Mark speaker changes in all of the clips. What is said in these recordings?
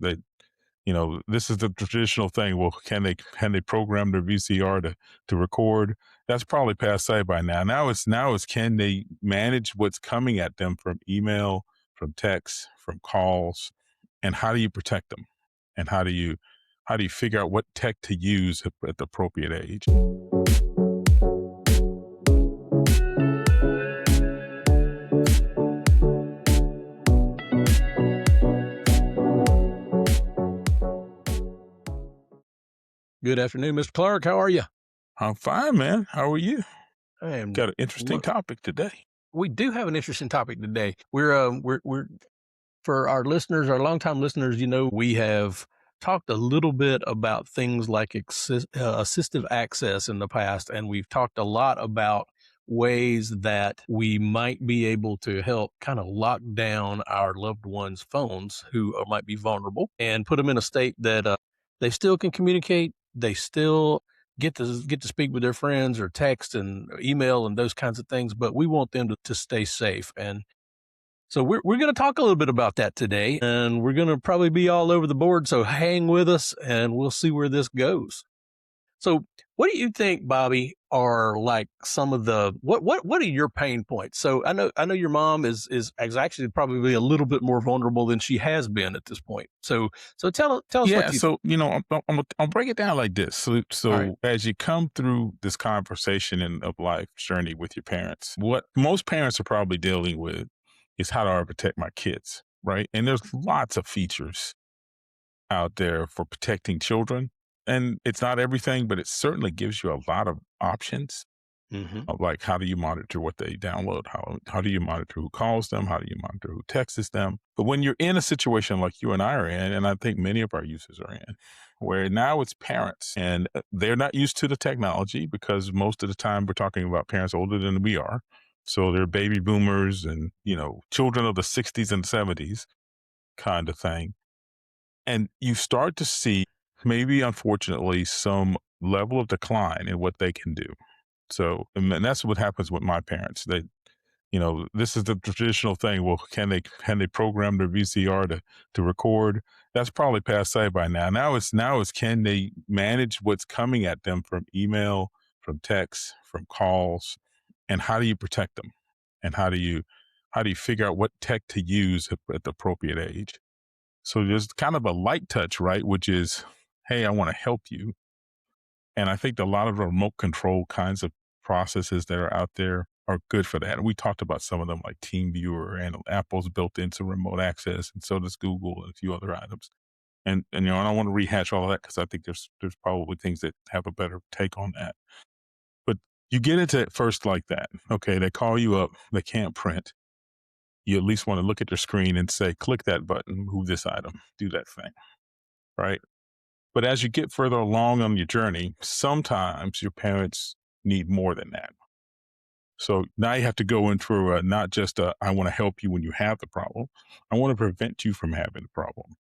Speaker 1: They, this is the traditional thing. Well, can they program their VCR to record? That's probably passé by now. Now it's can they manage what's coming at them from email, from text, from calls, and how do you protect them? And how do you figure out what tech to use at the appropriate age?
Speaker 2: Good afternoon, Mr. Clark. How are you?
Speaker 1: I'm fine, man. How are you?
Speaker 2: I am.
Speaker 1: Got an interesting
Speaker 2: Look,
Speaker 1: topic today.
Speaker 2: we do have an interesting topic today. We're for our listeners, our longtime listeners. We have talked a little bit about things like assistive access in the past, and we've talked a lot about ways that we might be able to help kind of lock down our loved ones' phones who might be vulnerable and put them in a state that they still can communicate. They still get to speak with their friends or text and email and those kinds of things, but we want them to stay safe. And so we're going to talk a little bit about that today, and we're going to probably be all over the board. So hang with us and we'll see where this goes. So what do you think, Bobby, are like some of the, what are your pain points? So I know your mom is actually probably a little bit more vulnerable than she has been at this point. So tell us
Speaker 1: Yeah,
Speaker 2: what you think.
Speaker 1: so I'll break it down like this. So,
Speaker 2: All right.
Speaker 1: so as you come through this conversation of life journey with your parents, what most parents are probably dealing with is how do I protect my kids, right? And there's lots of features out there for protecting children, and it's not everything, but it certainly gives you a lot of options
Speaker 2: Mm-hmm.
Speaker 1: of like how do you monitor what they download, how do you monitor who calls them, how do you monitor who texts them. But when you're in a situation like you and I are in, and I think many of our users are in, where now it's parents and they're not used to the technology, because most of the time we're talking about parents older than we are, so they're baby boomers and children of the 60s and 70s kind of thing. And you start to see, maybe unfortunately, some level of decline in what they can do. So, and that's what happens with my parents. This is the traditional thing. Well, can they program their VCR to record? That's probably passé by now. Now it's can they manage what's coming at them from email, from text, from calls, and how do you protect them? And how do you figure out what tech to use at the appropriate age? So there's kind of a light touch, right? Which is, hey, I want to help you. And I think a lot of the remote control kinds of processes that are out there are good for that. And we talked about some of them like TeamViewer, and Apple's built into remote access, and so does Google and a few other items. And I don't want to rehash all of that because I think there's probably things that have a better take on that. But you get into it first like that. Okay, they call you up, they can't print. You at least want to look at their screen and say, click that button, move this item, do that thing, right? But as you get further along on your journey, sometimes your parents need more than that. So now you have to go into not just I want to help you when you have the problem. I want to prevent you from having the problem,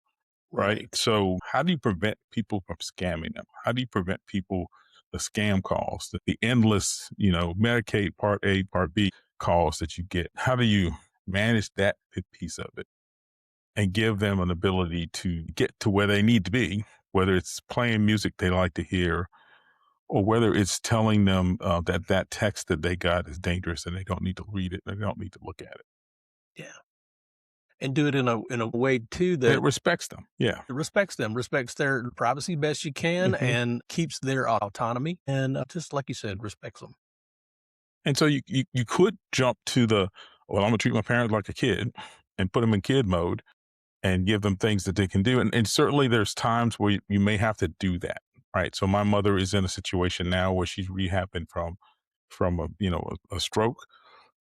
Speaker 1: right?
Speaker 2: Right.
Speaker 1: So how do you prevent people from scamming them? How do you prevent people, the scam calls, the endless, Medicaid Part A, Part B calls that you get? How do you manage that piece of it and give them an ability to get to where they need to be, whether it's playing music they like to hear, or whether it's telling them that text that they got is dangerous and they don't need to read it, they don't need to look at it.
Speaker 2: Yeah. And do it in a way too
Speaker 1: It
Speaker 2: that
Speaker 1: respects them. Yeah.
Speaker 2: respects them, respects their privacy best you can,
Speaker 1: hmm
Speaker 2: and keeps their autonomy. And just like you said, respects them.
Speaker 1: And so you could jump to well, I'm going to treat my parents like a kid and put them in kid mode and give them things that they can do. And certainly there's times where you may have to do that. Right. So my mother is in a situation now where she's rehabbing from a stroke.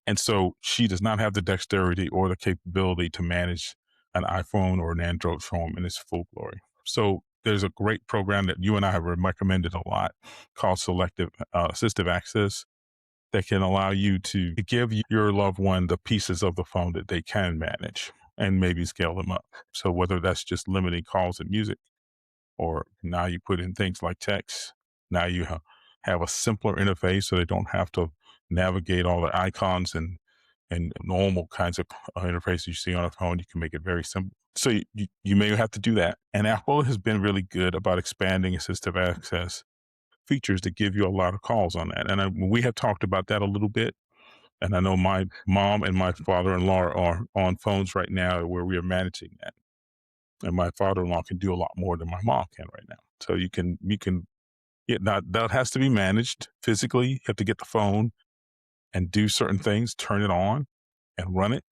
Speaker 1: And so she does not have the dexterity or the capability to manage an iPhone or an Android phone in its full glory. So there's a great program that you and I have recommended a lot called Selective Assistive Access that can allow you to give your loved one the pieces of the phone that they can manage and maybe scale them up. So whether that's just limiting calls and music, or now you put in things like text, now you have a simpler interface so they don't have to navigate all the icons and and normal kinds of interfaces you see on a phone. You can make it very simple. So you may have to do that. And Apple has been really good about expanding assistive access features to give you a lot of calls on that. And we have talked about that a little bit. And I know my mom and my father-in-law are on phones right now where we are managing that. And my father-in-law can do a lot more than my mom can right now. So yeah, that has to be managed physically. You have to get the phone and do certain things, turn it on and run it.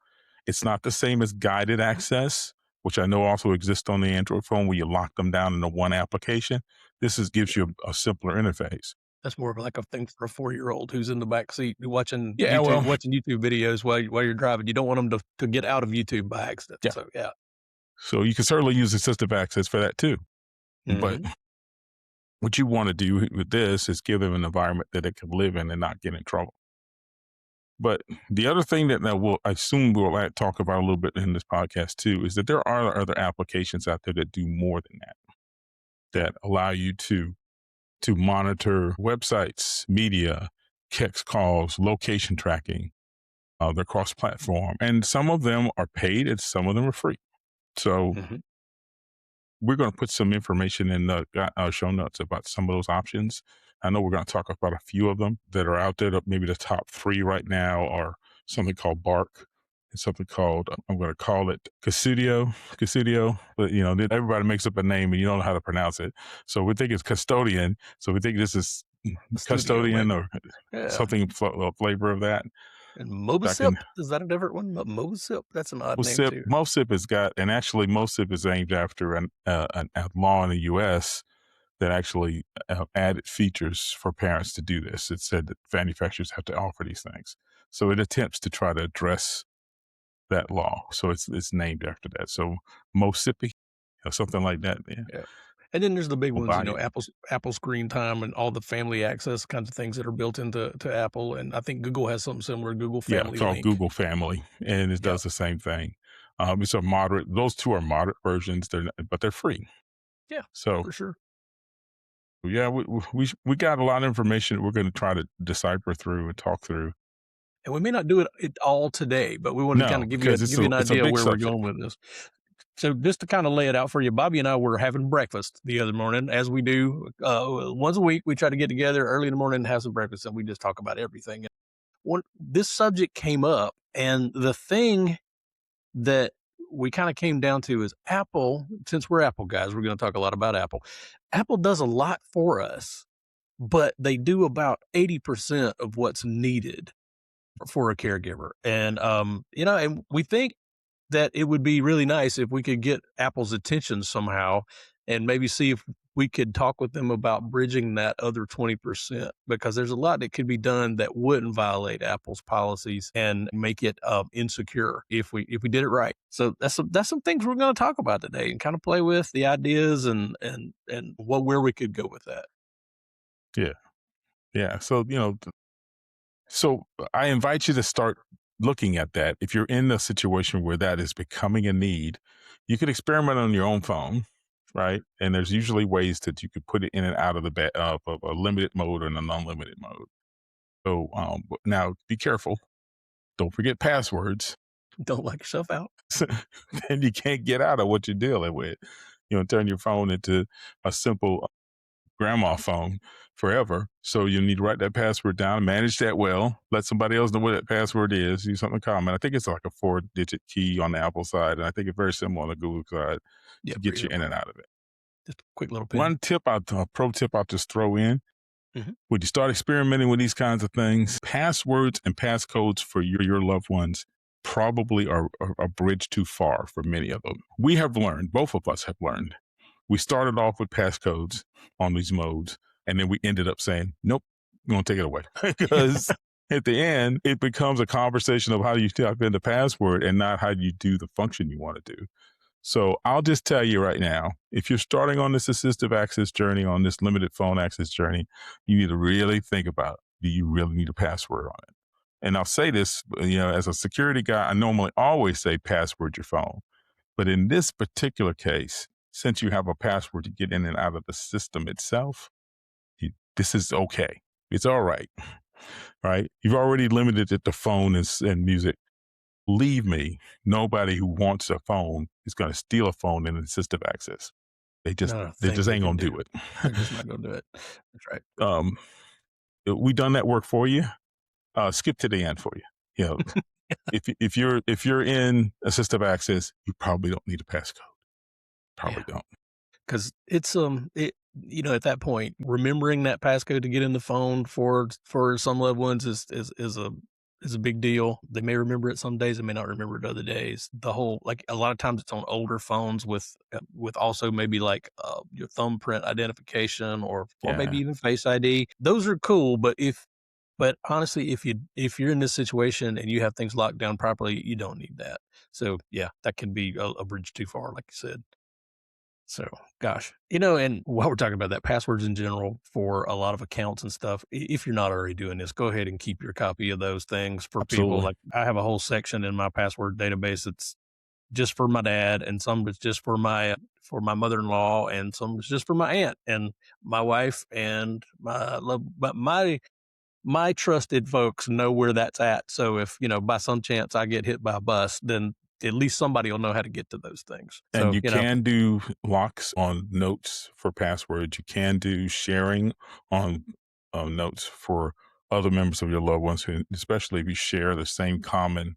Speaker 1: It's not the same as guided access, which I know also exists on the Android phone where you lock them down into one application. Gives you a simpler interface.
Speaker 2: That's more of like a thing for a 4-year-old who's in the back seat watching
Speaker 1: Yeah,
Speaker 2: YouTube
Speaker 1: well,
Speaker 2: watching YouTube videos while you're driving. You don't want them to get out of YouTube by accident.
Speaker 1: yeah.
Speaker 2: So, yeah.
Speaker 1: So you can certainly use assistive access for that too. But
Speaker 2: Mhm.
Speaker 1: what you want to do with this is give them an environment that they can live in and not get in trouble. But the other thing that I assume we'll talk about a little bit in this podcast too is that there are other applications out there that do more than that, that allow you to monitor websites, media, text calls, location tracking. They're cross-platform, and some of them are paid, and some of them are free. So
Speaker 2: Mhm.
Speaker 1: we're going to put some information in the show notes about some of those options. I know we're going to talk about a few of them that are out there. Maybe the top 3 right now are something called Bark and something called, I'm going to call it Custodio, but everybody makes up a name and you don't know how to pronounce it. So we think it's Custodian. So we think this is
Speaker 2: Studio,
Speaker 1: Custodian
Speaker 2: maybe.
Speaker 1: or
Speaker 2: Yeah.
Speaker 1: something, a flavor of that.
Speaker 2: And
Speaker 1: Back
Speaker 2: Mobisip,
Speaker 1: in
Speaker 2: is that a different one? Mobisip? That's an odd name
Speaker 1: Mosip,
Speaker 2: too.
Speaker 1: Mosip has got, and actually Mosip is aimed after a law in the U.S. that actually added features for parents to do this. It said that manufacturers have to offer these things. So it attempts to try to address that law. So it's named after that. So Mosipi or something like that. Yeah.
Speaker 2: Yeah. And then there's the big
Speaker 1: We'll
Speaker 2: ones,
Speaker 1: buy it.
Speaker 2: Apple Screen Time and all the family access kinds of things that are built into Apple, and I think Google has something similar, Google
Speaker 1: Yeah,
Speaker 2: Family
Speaker 1: called
Speaker 2: Link.
Speaker 1: Google Family, and it
Speaker 2: Yeah.
Speaker 1: does the same thing. It's a moderate. Those two are moderate versions. But they're free.
Speaker 2: Yeah,
Speaker 1: So
Speaker 2: for sure.
Speaker 1: yeah, we got a lot of information that we're going to try to decipher through and talk through.
Speaker 2: And we may not do it all today, but we wanted to
Speaker 1: No,
Speaker 2: kinda
Speaker 1: because
Speaker 2: give you an
Speaker 1: it's a
Speaker 2: idea of
Speaker 1: big
Speaker 2: where we're
Speaker 1: subject.
Speaker 2: going with this. So just to kinda lay it out for you, Bobby and I were having breakfast the other morning, as we do, once a week, we try to get together early in the morning and have some breakfast, and we just talk about everything. And this subject came up, and the thing that we kinda came down to is Apple, since we're Apple guys, we're gonna talk a lot about Apple. Apple does a lot for us, but they do about 80% of what's needed for a caregiver. And, and we think that it would be really nice if we could get Apple's attention somehow and maybe see if we could talk with them about bridging that other 20% because there's a lot that could be done that wouldn't violate Apple's policies and make it insecure if we did it right. So that's some things we're going to talk about today and kind of play with the ideas and where we could go with that.
Speaker 1: Yeah, yeah. So I invite you to start looking at that. If you're in a situation where that is becoming a need, you could experiment on your own phone, right? And there's usually ways that you could put it in and out of of a limited mode and an unlimited mode. So but now be careful. Don't forget passwords.
Speaker 2: Don't lock yourself out.
Speaker 1: Then you can't get out of what you're dealing with. Turn your phone into a simple grandma phone forever. So you need to write that password down, manage that well, let somebody else know what that password is, use something common. I think it's like a 4-digit key on the Apple side, and I think it's very similar on the Google side
Speaker 2: Yeah,
Speaker 1: to
Speaker 2: pretty
Speaker 1: get you in
Speaker 2: similar.
Speaker 1: and out of it.
Speaker 2: Just a quick little pin.
Speaker 1: A pro tip I'll just throw in.
Speaker 2: Mhm.
Speaker 1: When you start experimenting with these kinds of things, passwords and passcodes for your loved ones probably are a bridge too far for many of them. We have learned, both of us have learned, we started off with passcodes on these modes, and then we ended up saying, nope, we're going to take it away. Because at the end, it becomes a conversation of how you type in the password and not how you do the function you want to do. So I'll just tell you right now, if you're starting on this assistive access journey, on this limited phone access journey, you need to really think about, do you really need a password on it? And I'll say this, as a security guy, I normally always say password your phone. But in this particular case, since you have a password to get in and out of the system itself, this is okay. It's all right, right? You've already limited it to phone and music. Believe me, nobody who wants a phone is going to steal a phone in assistive access.
Speaker 2: Not a
Speaker 1: They
Speaker 2: thing
Speaker 1: just
Speaker 2: they
Speaker 1: ain't
Speaker 2: can
Speaker 1: gonna
Speaker 2: do.
Speaker 1: do it.
Speaker 2: They're just not gonna do it. That's right.
Speaker 1: um, we done that work for you. Skip to the end for you. You know, if you're in assistive access, you probably don't need a passcode.
Speaker 2: Yeah.
Speaker 1: Probably don't.
Speaker 2: 'Cause it's, at that point, remembering that passcode to get in the phone for some loved ones is a big deal. They may remember it some days, they may not remember it other days. The whole like, a lot of times it's on older phones with also maybe, like, your thumbprint identification or maybe
Speaker 1: Yeah,
Speaker 2: even Face ID. Those are cool, but honestly, if you're in this situation and you have things locked down properly, you don't need that. So, yeah, that can be a bridge too far, like you said. So, gosh, and while we're talking about that, passwords in general for a lot of accounts and stuff, if you're not already doing this, go ahead and keep your copy of those things for people.
Speaker 1: absolutely.
Speaker 2: Like I have a whole section in my password database that's just for my dad, and some is just for my mother-in-law, and some is just for my aunt and my wife and my love. But my trusted folks know where that's at. So if by some chance I get hit by a bus, then at least somebody will know how to get to those things.
Speaker 1: And
Speaker 2: So
Speaker 1: you can do locks on notes for passwords. You can do sharing on notes for other members of your loved ones, especially if you share the same common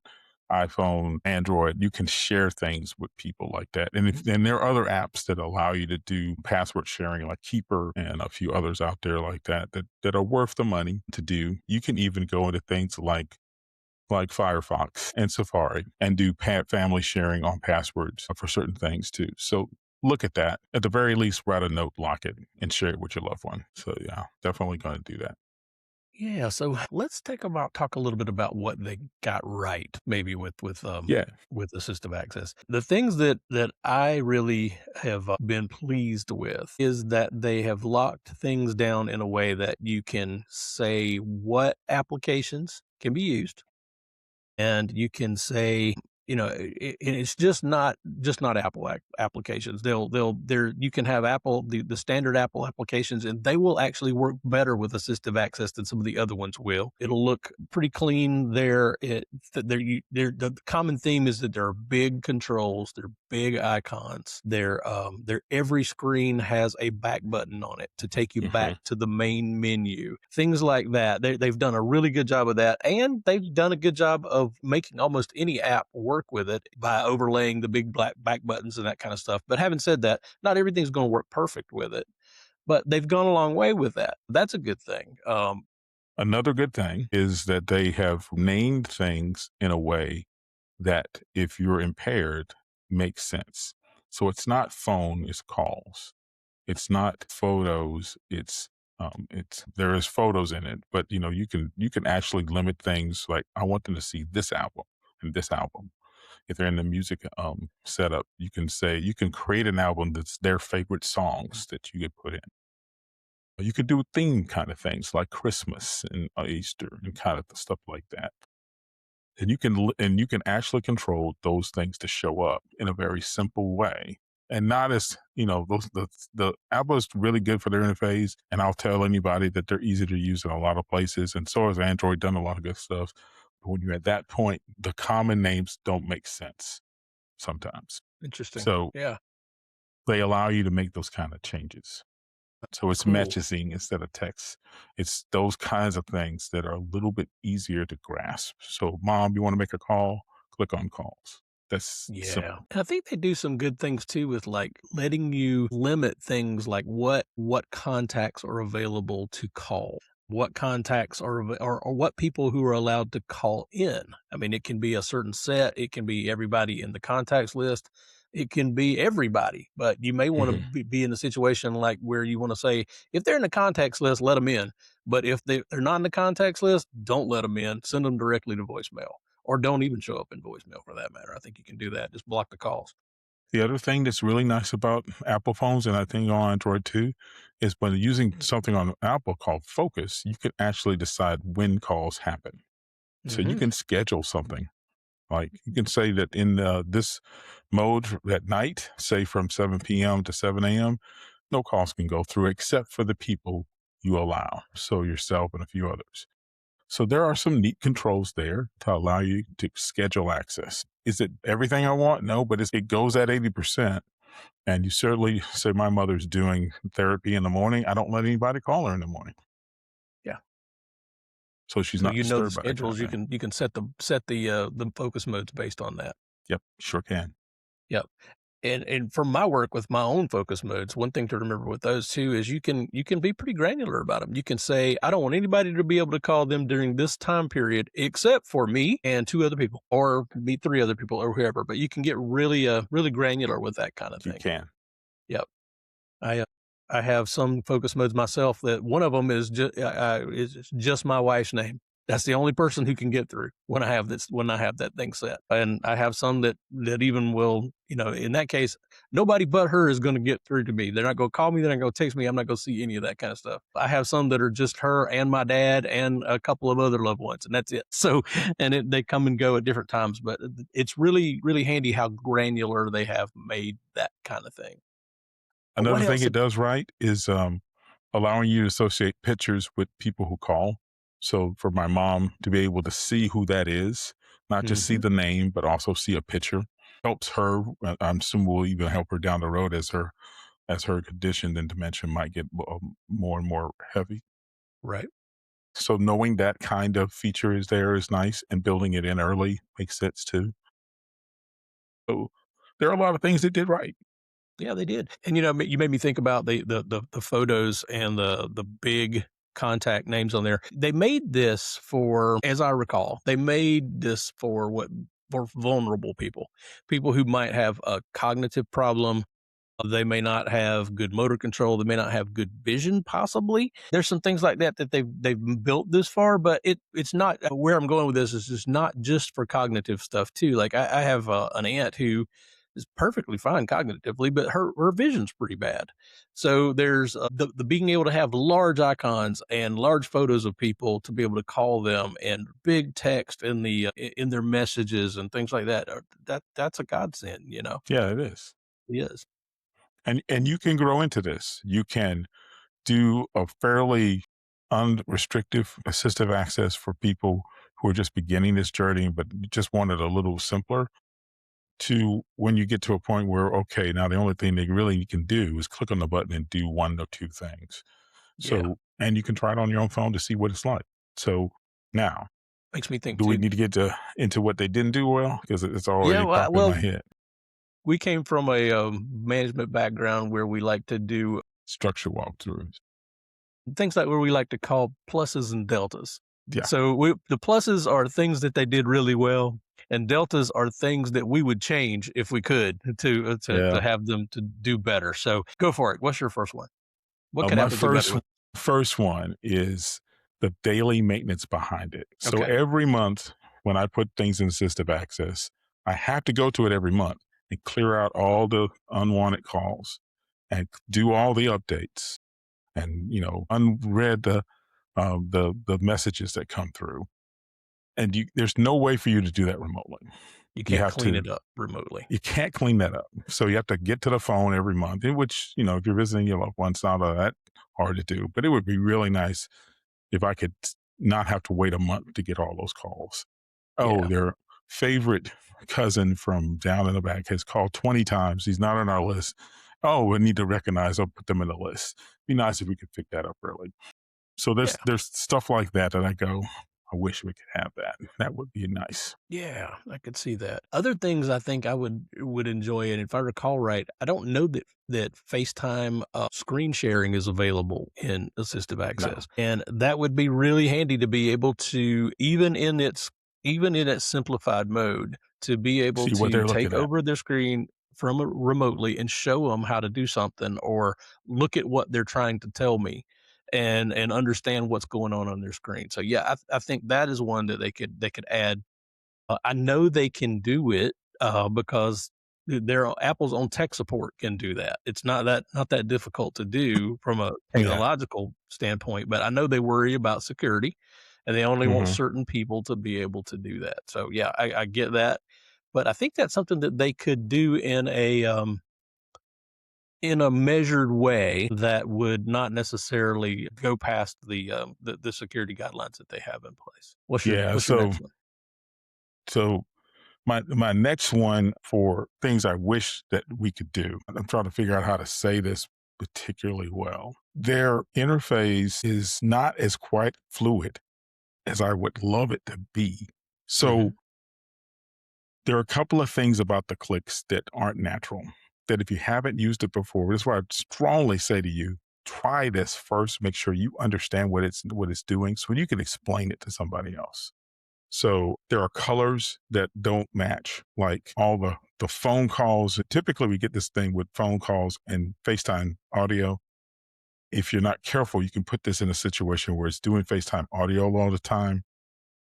Speaker 1: iPhone, Android. You can share things with people like that. And there are other apps that allow you to do password sharing, like Keeper and a few others out there like that are worth the money to do. You can even go into things like Firefox and Safari and do family sharing on passwords for certain things too. So look at that. At the very least, write a note, lock it, and share it with your loved one. So yeah, definitely going to do that.
Speaker 2: Yeah, so let's talk a little bit about what they got right, maybe
Speaker 1: Yeah.
Speaker 2: with assistive access. The things that I really have been pleased with is that they have locked things down in a way that you can say what applications can be used, and you can say, it's just not Apple applications. They're you can have the standard Apple applications, and they will actually work better with assistive access than some of the other ones will. It'll look pretty clean there. The common theme is that there are big controls, they're big icons. They're every screen has a back button on it to take you back
Speaker 1: Hmm.
Speaker 2: to the main menu. Things like that. They've done a really good job of that, and they've done a good job of making almost any app work with it by overlaying the big black back buttons and that kind of stuff. But having said that, not everything's going to work perfect with it, but they've gone a long way with that. That's a good thing.
Speaker 1: Another good thing is that they have named things in a way that if you're impaired makes sense. So it's not phone, it's calls. It's not photos. It's there is photos in it, but you can actually limit things like I want them to see this album and this album. If they're in the music setup, you can create an album that's their favorite songs that you could put in. You could do theme kind of things like Christmas and Easter and kind of stuff like that. And you can actually control those things to show up in a very simple way. And not as, those the Apple is really good for their interface. And I'll tell anybody that they're easy to use in a lot of places. And so has Android done a lot of good stuff. But when you're at that point, the common names don't make sense sometimes.
Speaker 2: Interesting.
Speaker 1: So
Speaker 2: Yeah.
Speaker 1: they allow you to make those kind of changes. So it's
Speaker 2: Cool.
Speaker 1: messaging instead of text. It's those kinds of things that are a little bit easier to grasp. So, mom, you want to make a call? Click on calls. That's
Speaker 2: Yeah.
Speaker 1: simple.
Speaker 2: And I think they do some good things too with like letting you limit things like what contacts are available to call. What contacts or what people who are allowed to call in. I mean, it can be a certain set, it can be everybody in the contacts list, it can be everybody, but you may want to
Speaker 1: Mhm.
Speaker 2: be in a situation like where you want to say, if they're in the contacts list, let them in. But if they're not in the contacts list, don't let them in. Send them directly to voicemail or don't even show up in voicemail for that matter. I think you can do that. Just block the calls.
Speaker 1: The other thing that's really nice about Apple phones, and I think on Android too, is when using something on Apple called Focus, you can actually decide when calls happen. So you
Speaker 2: Mhm.
Speaker 1: can schedule something. Like you can say that in this mode at night, say from 7 p.m. to 7 a.m., no calls can go through except for the people you allow. So yourself and a few others. So there are some neat controls there to allow you to schedule access. Is it everything I want? No, but it goes at 80%. And you certainly say my mother's doing therapy in the morning. I don't let anybody call her in the morning.
Speaker 2: Yeah.
Speaker 1: So she's
Speaker 2: So
Speaker 1: not
Speaker 2: you know the
Speaker 1: disturbed by that kind
Speaker 2: schedules,
Speaker 1: of thing.
Speaker 2: you can set the focus modes based on that.
Speaker 1: Yep, sure can.
Speaker 2: Yep. And from my work with my own focus modes, one thing to remember with those too is you can be pretty granular about them. You can say, I don't want anybody to be able to call them during this time period except for me and 2 other people, or me 3 other people, or whoever. But you can get really really granular with that kind of
Speaker 1: You
Speaker 2: thing.
Speaker 1: can.
Speaker 2: Yep. I, uh, I have some focus modes myself that one of them is just my wife's name. That's the only person who can get through when I have that thing set. And I have some that even will, in that case, nobody but her is gonna get through to me. They're not gonna call me, they're not gonna text me, I'm not gonna see any of that kind of stuff. I have some that are just her and my dad and a couple of other loved ones, and that's it. So, they come and go at different times, but it's really, really handy how granular they have made that kind of thing. What
Speaker 1: Another thing
Speaker 2: else?
Speaker 1: it does right is allowing you to associate pictures with people who call. So for my mom to be able to see who that is, not just see
Speaker 2: Mhm.
Speaker 1: the name, but also see a picture, helps her. I'm assuming will even help her down the road as her condition and dementia might get more and more heavy.
Speaker 2: Right.
Speaker 1: So knowing that kind of feature is there is nice, and building it in early makes sense too. So there are a lot of things they did right.
Speaker 2: Yeah, they did. And, you made me think about the photos and the big contact names on there. They made this for, as I recall, they made this for vulnerable people, people who might have a cognitive problem. They may not have good motor control. They may not have good vision, possibly. There's some things like that that they've built this far, but it's not where I'm going with this is just not just for cognitive stuff too. Like I have an aunt who is perfectly fine cognitively, but her vision's pretty bad. So there's the being able to have large icons and large photos of people to be able to call them and big text in in their messages and things like that. That's a godsend,
Speaker 1: Yeah, it is.
Speaker 2: Yes.
Speaker 1: And you can grow into this. You can do a fairly unrestrictive assistive access for people who are just beginning this journey, but just want it a little simpler to when you get to a point where, okay, now the only thing they really can do is click on the button and do one or two things.
Speaker 2: Yeah.
Speaker 1: So, and you can try it on your own phone to see what it's like. So now,
Speaker 2: Makes me think
Speaker 1: do we
Speaker 2: too.
Speaker 1: need to get into what they didn't do well? Because it's
Speaker 2: Yeah,
Speaker 1: already
Speaker 2: well
Speaker 1: popped in
Speaker 2: well,
Speaker 1: my head.
Speaker 2: we came from a, management background where we like to do
Speaker 1: Structure walkthroughs.
Speaker 2: things like where we like to call pluses and deltas.
Speaker 1: Yeah.
Speaker 2: So, the pluses are things that they did really well, and deltas are things that we would change if we could to
Speaker 1: Yeah.
Speaker 2: have them to do better. So, go for it. What's your first one? What could
Speaker 1: My
Speaker 2: Apple do better with?
Speaker 1: first one is the daily maintenance behind it. So
Speaker 2: Okay.
Speaker 1: every month when I put things in assistive access, I have to go to it every month and clear out all the unwanted calls and do all the updates and unread the messages that come through. And there's no way for you to do that remotely.
Speaker 2: You
Speaker 1: You
Speaker 2: can't
Speaker 1: have
Speaker 2: clean
Speaker 1: to
Speaker 2: it up remotely.
Speaker 1: you can't clean that up. So you have to get to the phone every month, in which, if you're visiting your loved ones, not that hard to do. But it would be really nice if I could not have to wait a month to get all those calls. Oh,
Speaker 2: Yeah.
Speaker 1: their favorite cousin from down in the back has called 20 times. He's not on our list. Oh, we need to recognize or put them in the list. Be nice if we could pick that up early. So
Speaker 2: Yeah.
Speaker 1: there's stuff like that that I go, I wish we could have that. That would be nice.
Speaker 2: Yeah, I could see that. Other things I think I would enjoy, and if I recall right, I don't know that FaceTime screen sharing is available in assistive
Speaker 1: No.
Speaker 2: access, and that would be really handy to be able to even in its simplified mode to be able
Speaker 1: See what
Speaker 2: to
Speaker 1: they're looking
Speaker 2: take
Speaker 1: at.
Speaker 2: over their screen from remotely and show them how to do something or look at what they're trying to tell me and understand what's going on their screen. So yeah, I think that is one that they could add. I know they can do it, because their Apple's own tech support can do that. It's not that difficult to do from a
Speaker 1: Yeah.
Speaker 2: technological standpoint, but I know they worry about security, and they only want
Speaker 1: Hmm.
Speaker 2: certain people to be able to do that. So, yeah, I get that, but I think that's something that they could do in in a measured way that would not necessarily go past the security guidelines that they have in place.
Speaker 1: Yeah.
Speaker 2: What's your next one?
Speaker 1: So my next one for things I wish that we could do. I'm trying to figure out how to say this particularly well. Their interface is not as quite fluid as I would love it to be. So
Speaker 2: Mhm.
Speaker 1: there are a couple of things about the clicks that aren't natural. That if you haven't used it before, that's why I strongly say to you, try this first. Make sure you understand what it's doing, so you can explain it to somebody else. So there are colors that don't match, like all the phone calls. Typically, we get this thing with phone calls and FaceTime audio. If you're not careful, you can put this in a situation where it's doing FaceTime audio all the time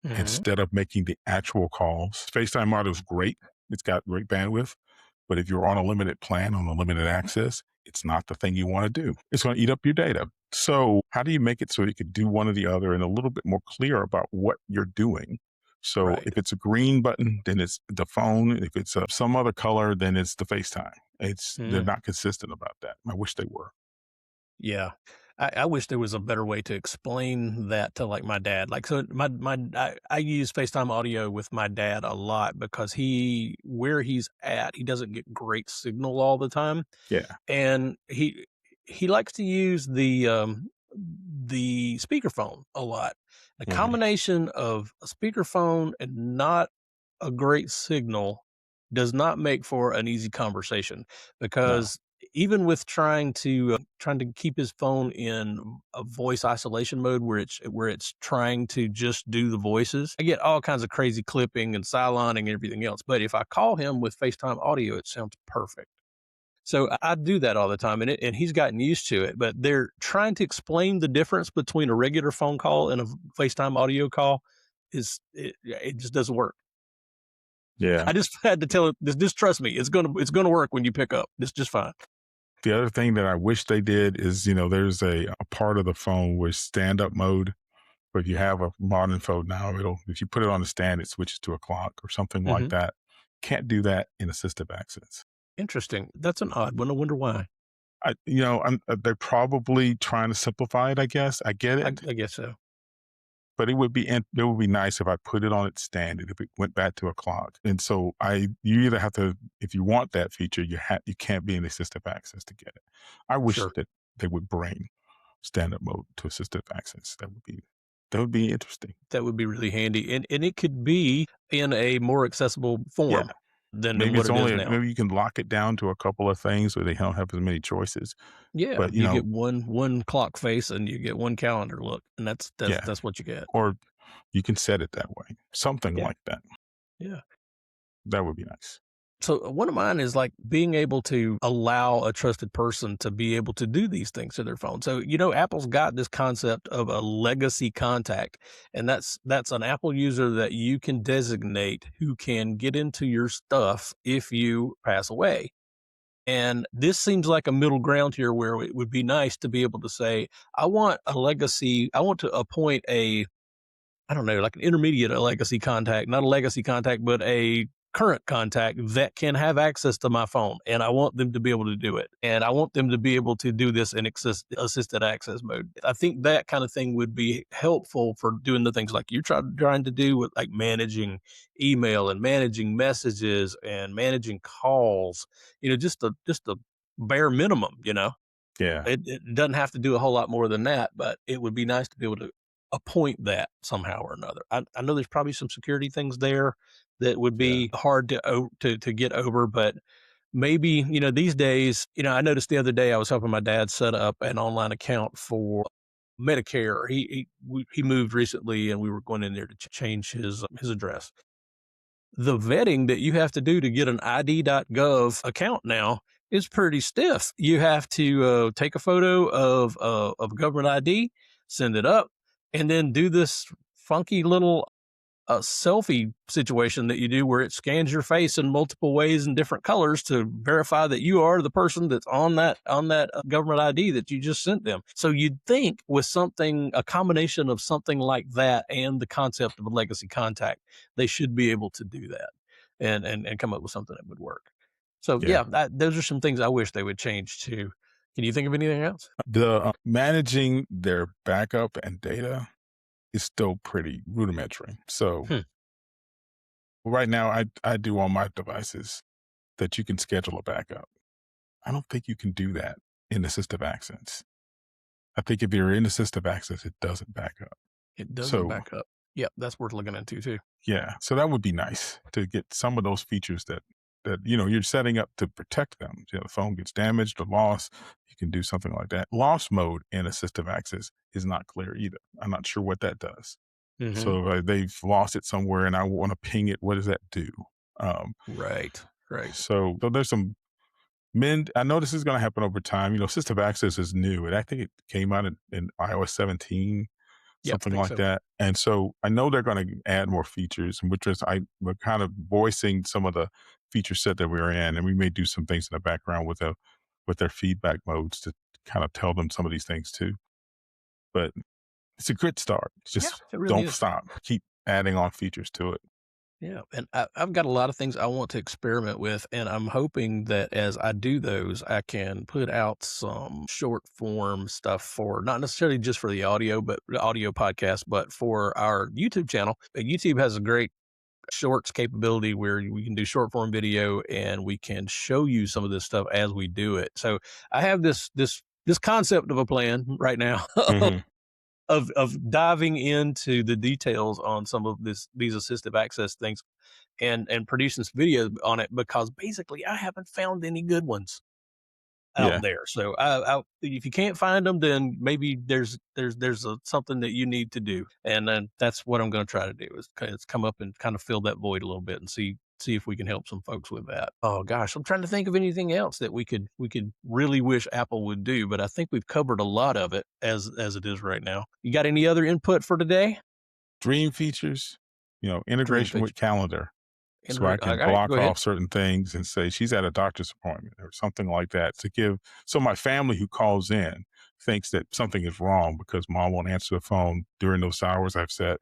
Speaker 2: Mhm.
Speaker 1: instead of making the actual calls. FaceTime audio is great. It's got great bandwidth. But if you're on a limited plan, on a limited access, it's not the thing you want to do. It's going to eat up your data. So, how do you make it so you could do one or the other and a little bit more clear about what you're doing? So,
Speaker 2: Right.
Speaker 1: if it's a green button, then it's the phone. If it's some other color, then it's the FaceTime. They're
Speaker 2: Mm.
Speaker 1: not consistent about that. I wish they were.
Speaker 2: Yeah. I wish there was a better way to explain that to, like, my dad. Like, so I use FaceTime audio with my dad a lot because where he's at, he doesn't get great signal all the time,
Speaker 1: Yeah.
Speaker 2: and he likes to use the speakerphone a lot. The
Speaker 1: Hmm.
Speaker 2: combination of a speakerphone and not a great signal does not make for an easy conversation
Speaker 1: No.
Speaker 2: because even with trying to keep his phone in a voice isolation mode where it's trying to just do the voices, I get all kinds of crazy clipping and siloning and everything else. But if I call him with FaceTime audio, it sounds perfect. So I do that all the time, and he's gotten used to it. But they're trying to explain the difference between a regular phone call and a FaceTime audio call it just doesn't work.
Speaker 1: Yeah.
Speaker 2: I just had to tell him, just trust me, it's gonna work when you pick up. It's just fine.
Speaker 1: The other thing that I wish they did is, there's a part of the phone with stand up mode. But if you have a modern phone now, if you put it on the stand, it switches to a clock or something like
Speaker 2: Hmm.
Speaker 1: that. Can't do that in assistive access.
Speaker 2: Interesting. That's an odd one. I wonder why.
Speaker 1: They're probably trying to simplify it. I guess I get it,
Speaker 2: I guess so.
Speaker 1: but it would be nice if I put it on its stand and if it went back to a clock. And so you either have to, if you want that feature, you can't be in assistive access to get it. I wish
Speaker 2: Sure.
Speaker 1: that they would bring stand up mode to assistive access. That would be interesting.
Speaker 2: That would be really handy. And it could be in a more accessible
Speaker 1: Yeah.
Speaker 2: form than
Speaker 1: Maybe
Speaker 2: what
Speaker 1: it's
Speaker 2: it is
Speaker 1: only
Speaker 2: now.
Speaker 1: maybe you can lock it down to a couple of things where they don't have as many choices.
Speaker 2: Yeah.
Speaker 1: But,
Speaker 2: You get one clock face and you get one calendar look. And
Speaker 1: yeah,
Speaker 2: that's what you get.
Speaker 1: or you can set it that way. Something
Speaker 2: Yeah.
Speaker 1: like that.
Speaker 2: Yeah.
Speaker 1: That would be nice.
Speaker 2: So one of mine is like being able to allow a trusted person to be able to do these things to their phone. So, Apple's got this concept of a legacy contact, and that's an Apple user that you can designate who can get into your stuff if you pass away. And this seems like a middle ground here where it would be nice to be able to say, I want to appoint I don't know, like an intermediate legacy contact, not a legacy contact, but a current contact that can have access to my phone. And I want them to be able to do it. And I want them to be able to do this in assisted access mode. I think that kind of thing would be helpful for doing the things like you're trying to do with like managing email and managing messages and managing calls, just a bare minimum.
Speaker 1: Yeah,
Speaker 2: It doesn't have to do a whole lot more than that, but it would be nice to be able to appoint that somehow or another. I know there's probably some security things there that would
Speaker 1: yeah,
Speaker 2: be hard to get over, but maybe, these days, I noticed the other day I was helping my dad set up an online account for Medicare. He moved recently and we were going in there to change his address. The vetting that you have to do to get an ID.gov account now is pretty stiff. You have to take a photo of government ID, send it up, and then do this funky little selfie situation that you do where it scans your face in multiple ways and different colors to verify that you are the person that's on that government ID that you just sent them. So you'd think with a combination of something like that and the concept of a legacy contact, they should be able to do that and come up with something that would work. So
Speaker 1: Yeah.
Speaker 2: yeah, those are some things I wish they would change too. Can you think of anything else?
Speaker 1: The managing their backup and data is still pretty rudimentary. So
Speaker 2: Hmm.
Speaker 1: right now, I do on my devices that you can schedule a backup. I don't think you can do that in assistive access. I think if you're in assistive access, it doesn't back up.
Speaker 2: It doesn't
Speaker 1: So
Speaker 2: back up. Yep, that's worth looking into too.
Speaker 1: yeah, so that would be nice to get some of those features that you're setting up to protect them. The phone gets damaged or lost, you can do something like that. Lost mode in assistive access is not clear either. I'm not sure what that does.
Speaker 2: Hmm.
Speaker 1: So they've lost it somewhere, and I want to ping it. What does that do? Um,
Speaker 2: Right, right.
Speaker 1: so there's some men. I know this is going to happen over time. Assistive access is new, and I think it came out in iOS 17,
Speaker 2: Yep, I
Speaker 1: something
Speaker 2: think
Speaker 1: like
Speaker 2: so.
Speaker 1: that. And so I know they're going to add more features, which is we're kind of voicing some of the feature set that we're in, and we may do some things in the background with their feedback modes to kind of tell them some of these things too. But it's a good start.
Speaker 2: Yeah,
Speaker 1: Just
Speaker 2: it really
Speaker 1: don't
Speaker 2: is.
Speaker 1: stop. Keep adding on features to it.
Speaker 2: Yeah, and I've got a lot of things I want to experiment with, and I'm hoping that as I do those, I can put out some short form stuff for not necessarily just for the audio, but the audio podcast, but for our YouTube channel. YouTube has a great shorts capability where we can do short form video and we can show you some of this stuff as we do it. So I have this concept of a plan right now
Speaker 1: Hmm.
Speaker 2: of diving into the details on some of these assistive access things and producing some videos on it because basically I haven't found any good ones out
Speaker 1: Yeah.
Speaker 2: there. So if you can't find them, then maybe there's something that you need to do, and then that's what I'm going to try to do is come up and kind of fill that void a little bit and see if we can help some folks with that. Oh gosh, I'm trying to think of anything else that we could really wish Apple would do, but I think we've covered a lot of it as it is right now. You got any other input for today?
Speaker 1: Dream features,
Speaker 2: Dream
Speaker 1: integration
Speaker 2: picture.
Speaker 1: with calendar. So I
Speaker 2: All
Speaker 1: can
Speaker 2: right, go
Speaker 1: block
Speaker 2: ahead.
Speaker 1: off certain things and say she's at a doctor's appointment or something like that so my family who calls in thinks that something is wrong because mom won't answer the phone during those hours I've set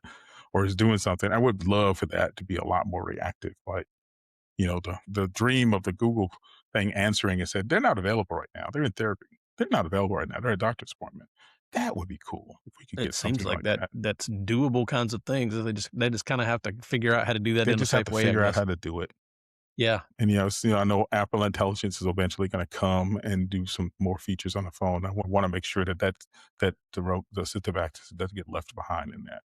Speaker 1: or is doing something. I would love for that to be a lot more reactive. Like, the dream of the Google thing answering and said, they're not available right now. They're in therapy. They're not available right now. They're at a doctor's appointment. That would be cool if we could
Speaker 2: It
Speaker 1: get
Speaker 2: seems
Speaker 1: something
Speaker 2: like
Speaker 1: like
Speaker 2: that
Speaker 1: that.
Speaker 2: that's doable kinds of things. They just kinda have to figure out how to do that
Speaker 1: They
Speaker 2: in a
Speaker 1: just have
Speaker 2: safe
Speaker 1: to
Speaker 2: way, I
Speaker 1: figure out
Speaker 2: guess.
Speaker 1: how to do it.
Speaker 2: Yeah,
Speaker 1: And, I know Apple Intelligence is eventually going to come and do some more features on the phone. I want to make sure that the assistive access doesn't get left behind in that.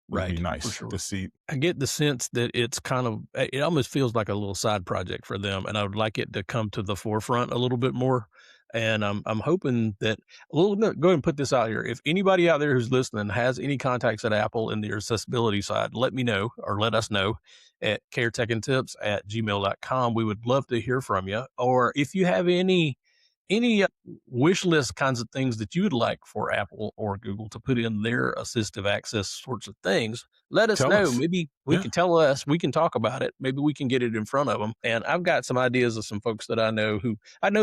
Speaker 1: Would be
Speaker 2: right, for
Speaker 1: nice to
Speaker 2: sure.
Speaker 1: see.
Speaker 2: I get the sense that it's kind of it almost feels like a little side project for them, and I would like it to come to the forefront a little bit more, and I'm hoping that well, no, go ahead and put this out here. If anybody out there who's listening has any contacts at Apple in the accessibility side, let me know or let us know at caretechandtips@gmail.com. We would love to hear from you. Or if you have any wish list kinds of things that you would like for Apple or Google to put in their assistive access sorts of things, let us
Speaker 1: Tell
Speaker 2: know.
Speaker 1: us.
Speaker 2: Maybe we
Speaker 1: Yeah,
Speaker 2: can tell us, we can talk about it. Maybe we can get it in front of them. And I've got some ideas of some folks that I know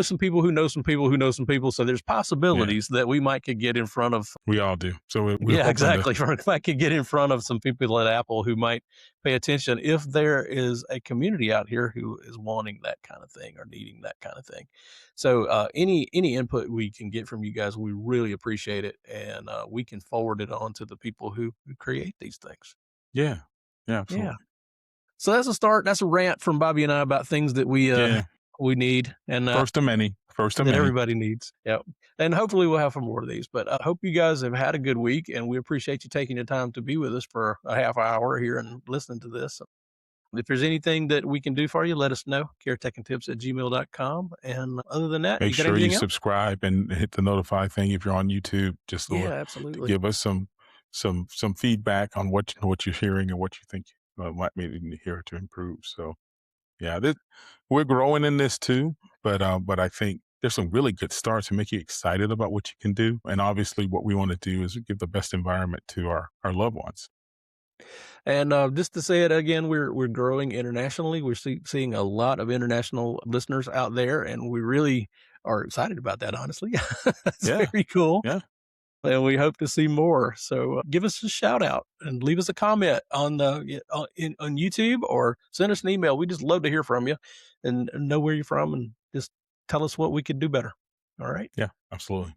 Speaker 2: some people who know some people who know some people. So there's
Speaker 1: yeah,
Speaker 2: possibilities that we might could get in front of.
Speaker 1: we all do. So we're
Speaker 2: Yeah,
Speaker 1: hoping to.
Speaker 2: exactly. If I could get in front of some people at Apple who might pay attention if there is a community out here who is wanting that kind of thing or needing that kind of thing. So any input we can get from you guys, we really appreciate it, and we can forward it on to the people who create these things.
Speaker 1: Yeah, yeah,
Speaker 2: Yeah.
Speaker 1: absolutely.
Speaker 2: So that's a start. That's a rant from Bobby and I about things that
Speaker 1: Yeah,
Speaker 2: we need and
Speaker 1: first of many. First of
Speaker 2: that
Speaker 1: many.
Speaker 2: everybody needs. Yep. And hopefully we'll have some more of these. But I hope you guys have had a good week, and we appreciate you taking the time to be with us for a half hour here and listening to this. If there's anything that we can do for you, let us know. caretechandtips@gmail.com. And other than that,
Speaker 1: Make
Speaker 2: you got
Speaker 1: sure you
Speaker 2: anything else?
Speaker 1: subscribe and hit the notify thing if you're on YouTube, just
Speaker 2: Yeah,
Speaker 1: to
Speaker 2: absolutely.
Speaker 1: give us some feedback on what you're hearing and what you think might maybe need to hear to improve. So yeah, we're growing in this too, but I think there's some really good starts to make you excited about what you can do. And obviously, what we want to do is give the best environment to our loved ones.
Speaker 2: And just to say it again, we're growing internationally. We're seeing a lot of international listeners out there, and we really are excited about that. Honestly, it's
Speaker 1: Yeah,
Speaker 2: very cool.
Speaker 1: yeah.
Speaker 2: And we hope to see more. So give us a shout out and leave us a comment on on YouTube or send us an email. We just love to hear from you. and know where you're from and just tell us what we could do better. All right.
Speaker 1: Yeah, absolutely.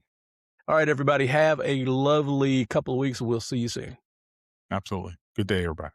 Speaker 2: All right, everybody. Have a lovely couple of weeks. We'll see you soon.
Speaker 1: Absolutely. Good day, everybody.